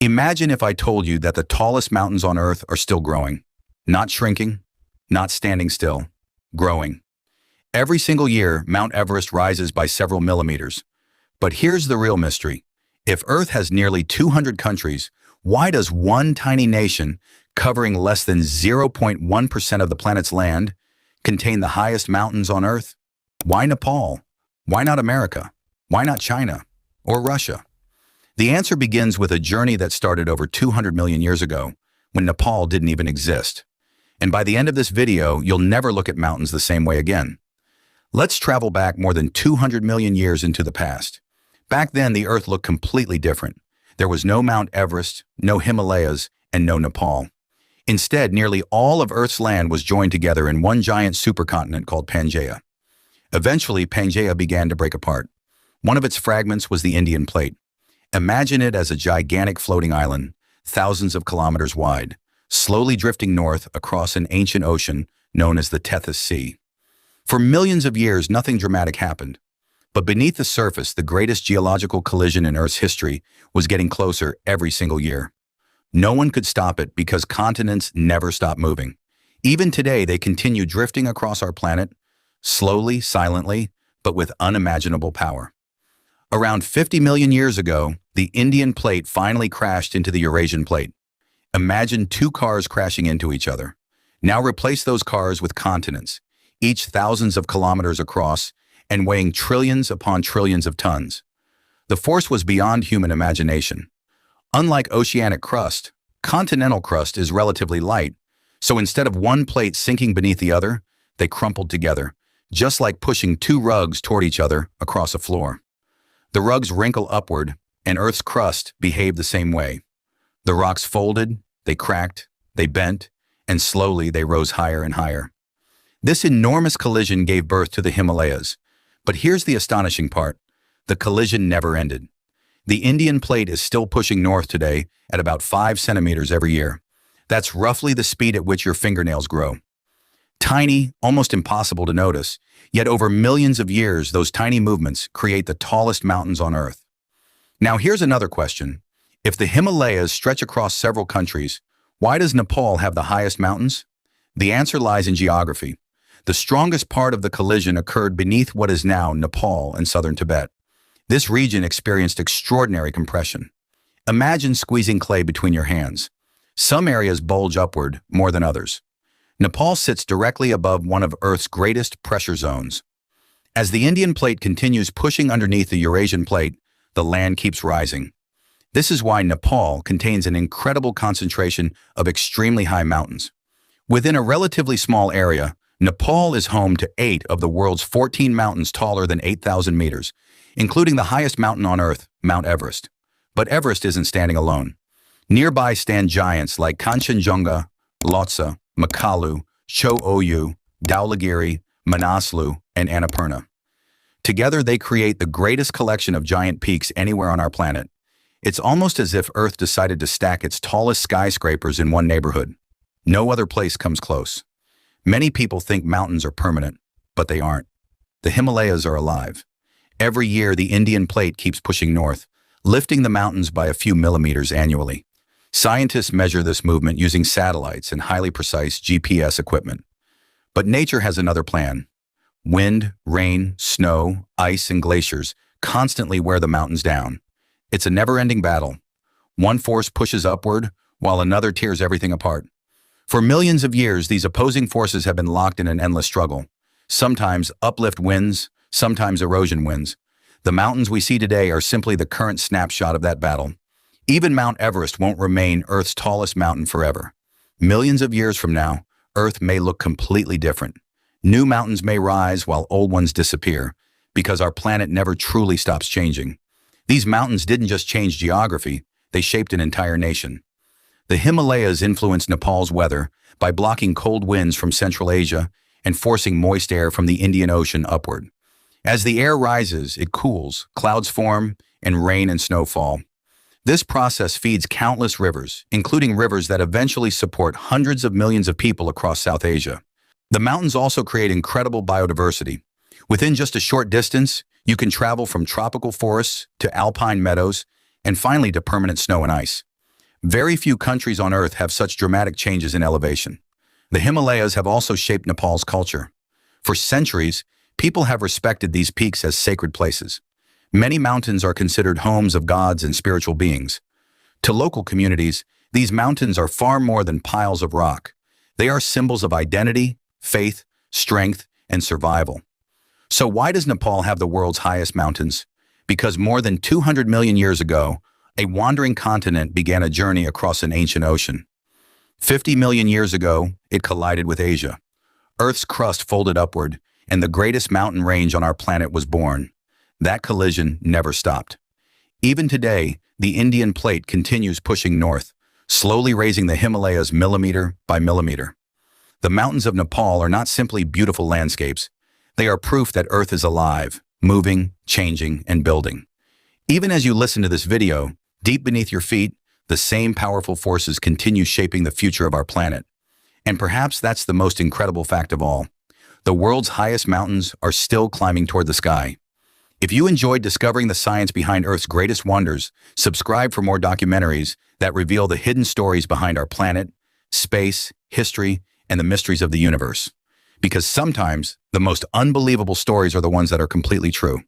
Imagine if I told you that the tallest mountains on Earth are still growing. Not shrinking, not standing still, growing. Every single year, Mount Everest rises by several millimeters. But here's the real mystery. If Earth has nearly 200 countries, why does one tiny nation, covering less than 0.1% of the planet's land, contain the highest mountains on Earth? Why Nepal? Why not America? Why not China? Or Russia? The answer begins with a journey that started over 200 million years ago, when Nepal didn't even exist. And by the end of this video, you'll never look at mountains the same way again. Let's travel back more than 200 million years into the past. Back then, the Earth looked completely different. There was no Mount Everest, no Himalayas, and no Nepal. Instead, nearly all of Earth's land was joined together in one giant supercontinent called Pangaea. Eventually, Pangaea began to break apart. One of its fragments was the Indian Plate. Imagine it as a gigantic floating island, thousands of kilometers wide, slowly drifting north across an ancient ocean known as the Tethys Sea. For millions of years, nothing dramatic happened. But beneath the surface, the greatest geological collision in Earth's history was getting closer every single year. No one could stop it because continents never stop moving. Even today, they continue drifting across our planet, slowly, silently, but with unimaginable power. Around 50 million years ago, the Indian Plate finally crashed into the Eurasian Plate. Imagine two cars crashing into each other. Now replace those cars with continents, each thousands of kilometers across and weighing trillions upon trillions of tons. The force was beyond human imagination. Unlike oceanic crust, continental crust is relatively light, so instead of one plate sinking beneath the other, they crumpled together, just like pushing two rugs toward each other across a floor. The rugs wrinkle upward, and Earth's crust behaved the same way. The rocks folded, they cracked, they bent, and slowly they rose higher and higher. This enormous collision gave birth to the Himalayas. But here's the astonishing part. The collision never ended. The Indian Plate is still pushing north today at about 5 centimeters every year. That's roughly the speed at which your fingernails grow. Tiny, almost impossible to notice, yet over millions of years, those tiny movements create the tallest mountains on Earth. Now here's another question. If the Himalayas stretch across several countries, why does Nepal have the highest mountains? The answer lies in geography. The strongest part of the collision occurred beneath what is now Nepal and southern Tibet. This region experienced extraordinary compression. Imagine squeezing clay between your hands. Some areas bulge upward more than others. Nepal sits directly above one of Earth's greatest pressure zones. As the Indian Plate continues pushing underneath the Eurasian Plate, the land keeps rising. This is why Nepal contains an incredible concentration of extremely high mountains. Within a relatively small area, Nepal is home to 8 of the world's 14 mountains taller than 8,000 meters, including the highest mountain on Earth, Mount Everest. But Everest isn't standing alone. Nearby stand giants like Kanchenjunga, Lhotse, Makalu, Cho-Oyu, Dhaulagiri, Manaslu, and Annapurna. Together, they create the greatest collection of giant peaks anywhere on our planet. It's almost as if Earth decided to stack its tallest skyscrapers in one neighborhood. No other place comes close. Many people think mountains are permanent, but they aren't. The Himalayas are alive. Every year, the Indian Plate keeps pushing north, lifting the mountains by a few millimeters annually. Scientists measure this movement using satellites and highly precise GPS equipment. But nature has another plan. Wind, rain, snow, ice, and glaciers constantly wear the mountains down. It's a never-ending battle. One force pushes upward, while another tears everything apart. For millions of years, these opposing forces have been locked in an endless struggle. Sometimes uplift wins, sometimes erosion wins. The mountains we see today are simply the current snapshot of that battle. Even Mount Everest won't remain Earth's tallest mountain forever. Millions of years from now, Earth may look completely different. New mountains may rise while old ones disappear, because our planet never truly stops changing. These mountains didn't just change geography, they shaped an entire nation. The Himalayas influenced Nepal's weather by blocking cold winds from Central Asia and forcing moist air from the Indian Ocean upward. As the air rises, it cools, clouds form, and rain and snow fall. This process feeds countless rivers, including rivers that eventually support hundreds of millions of people across South Asia. The mountains also create incredible biodiversity. Within just a short distance, you can travel from tropical forests to alpine meadows and finally to permanent snow and ice. Very few countries on Earth have such dramatic changes in elevation. The Himalayas have also shaped Nepal's culture. For centuries, people have respected these peaks as sacred places. Many mountains are considered homes of gods and spiritual beings. To local communities, these mountains are far more than piles of rock. They are symbols of identity, faith, strength, and survival. So why does Nepal have the world's highest mountains? Because more than 200 million years ago, a wandering continent began a journey across an ancient ocean. 50 million years ago, it collided with Asia. Earth's crust folded upward, and the greatest mountain range on our planet was born. That collision never stopped. Even today, the Indian plate continues pushing north, slowly raising the Himalayas millimeter by millimeter. The mountains of Nepal are not simply beautiful landscapes. They are proof that Earth is alive, moving, changing, and building. Even as you listen to this video, deep beneath your feet, the same powerful forces continue shaping the future of our planet. And perhaps that's the most incredible fact of all. The world's highest mountains are still climbing toward the sky. If you enjoyed discovering the science behind Earth's greatest wonders, subscribe for more documentaries that reveal the hidden stories behind our planet, space, history, and the mysteries of the universe. Because sometimes, the most unbelievable stories are the ones that are completely true.